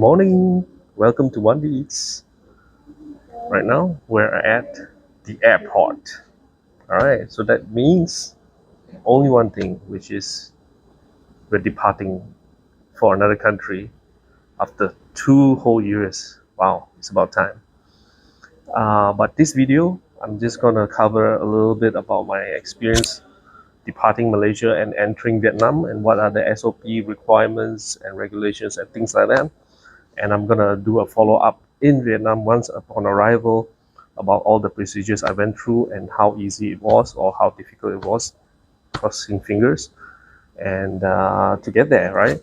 Morning, welcome to One Eats. Right now, we're at the airport. All right, so that means only one thing, which is we're departing for another country after 2 whole years. Wow, it's about time. But this video, I'm just gonna cover a little bit about my experience departing Malaysia and entering Vietnam and what are the SOP requirements and regulations and things like that. And I'm gonna do a follow up in Vietnam once upon arrival about all the procedures I went through and how easy it was or how difficult it was, crossing fingers, and to get there, right?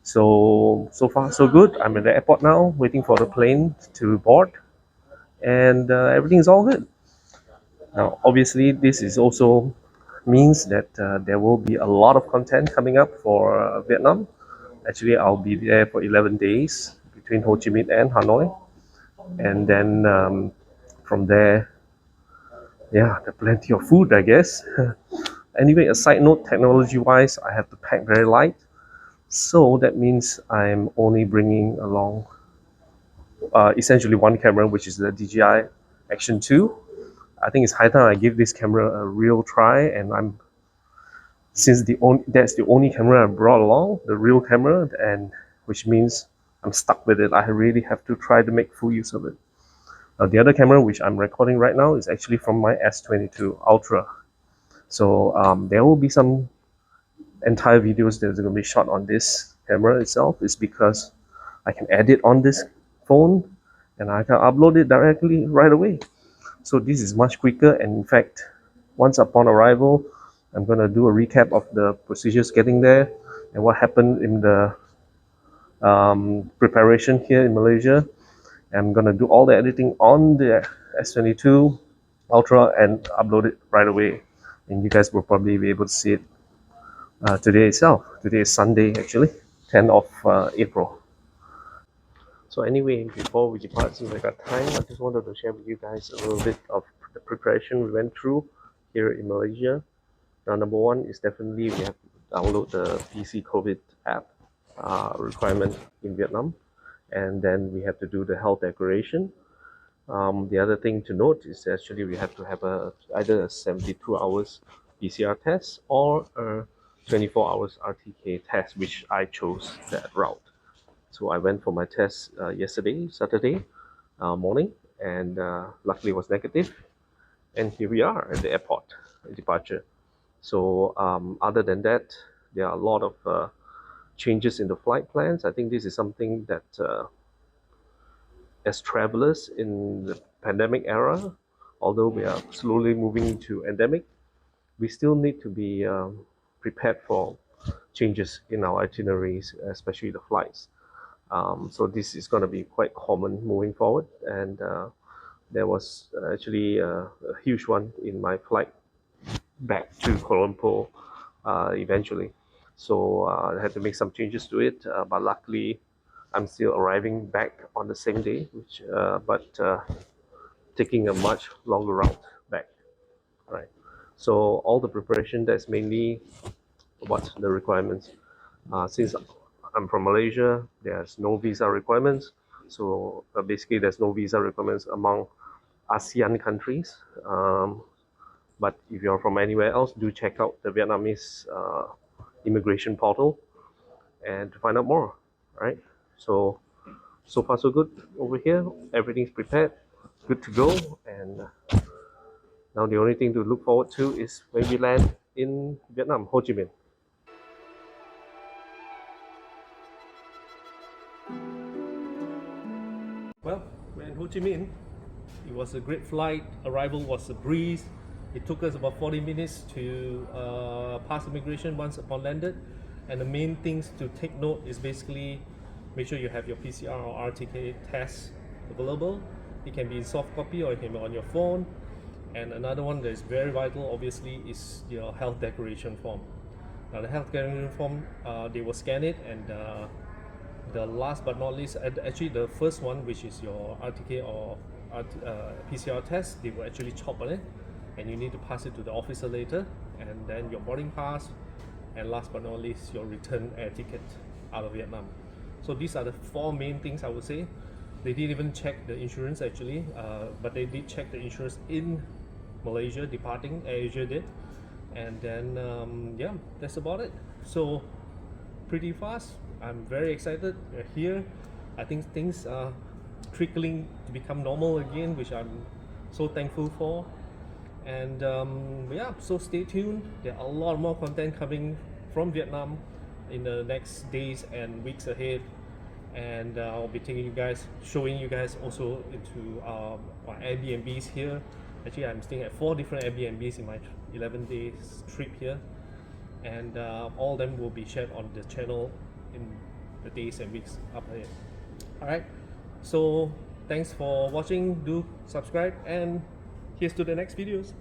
So far so good. I'm at the airport now, waiting for the plane to board, and everything's all good. Now, obviously, this is also means that there will be a lot of content coming up for Vietnam. Actually, I'll be there for 11 days between Ho Chi Minh and Hanoi, and then from there, yeah, there's plenty of food, I guess. Anyway, a side note, technology-wise, I have to pack very light, so that means I'm only bringing along essentially one camera, which is the DJI Action 2. I think it's high time I give this camera a real try, and since that's the only camera I brought along, the real camera, and which means I'm stuck with it. I really have to try to make full use of it. The other camera, which I'm recording right now, is actually from my S22 Ultra. So there will be some entire videos that are going to be shot on this camera itself. It's because I can edit on this phone and I can upload it directly right away. So this is much quicker, and in fact, once upon arrival, I'm going to do a recap of the procedures getting there and what happened in the preparation here in Malaysia. I'm going to do all the editing on the S22 Ultra and upload it right away. And you guys will probably be able to see it today itself. Today is Sunday, actually, 10th of April. So anyway, before we depart, since I got time, I just wanted to share with you guys a little bit of the preparation we went through here in Malaysia. Now, number one is definitely we have to download the PC COVID app requirement in Vietnam, and then we have to do the health declaration. The other thing to note is actually we have to have either a 72 hours PCR test or a 24 hours RTK test, which I chose that route. So I went for my test yesterday, Saturday morning, and luckily it was negative. And here we are at the airport departure. So other than that, there are a lot of changes in the flight plans. I think this is something that as travelers in the pandemic era, although we are slowly moving to endemic, we still need to be prepared for changes in our itineraries, especially the flights. So this is going to be quite common moving forward, and there was actually a huge one in my flight back to Kuala Lumpur eventually. So I had to make some changes to it, but luckily I'm still arriving back on the same day, but taking a much longer route back. Right. So all the preparation, that's mainly what the requirements. Since I'm from Malaysia, there's no visa requirements. So basically, there's no visa requirements among ASEAN countries. But if you're from anywhere else, do check out the Vietnamese immigration portal and to find out more. Right. So far so good over here. Everything's prepared, good to go, and now the only thing to look forward to is when we land in Vietnam, Ho Chi Minh. Well, we're in Ho Chi Minh. It was a great flight. Arrival was a breeze. It took us about 40 minutes to pass immigration once upon landed. And the main things to take note is basically make sure you have your PCR or RTK test available. It can be in soft copy or it can be on your phone. And another one that is very vital, obviously, is your health declaration form. Now, the health declaration form, they will scan it, and the last but not least, actually the first one, which is your RTK or PCR test, they will actually chop on it, and you need to pass it to the officer later, and then your boarding pass, and last but not least, your return air ticket out of Vietnam. So these are the four main things I would say. They didn't even check the insurance actually, but they did check the insurance in Malaysia departing. AirAsia did, and then yeah, that's about it. So pretty fast. I'm very excited. We're here. I think things are trickling to become normal again, which I'm so thankful for. And yeah, so stay tuned. There are a lot more content coming from Vietnam in the next days and weeks ahead. And I'll be taking you guys, showing you guys also into our Airbnbs here. Actually, I'm staying at 4 different Airbnbs in my 11 days trip here, and all of them will be shared on the channel in the days and weeks up ahead. All right, so thanks for watching. Do subscribe, and here's to the next videos.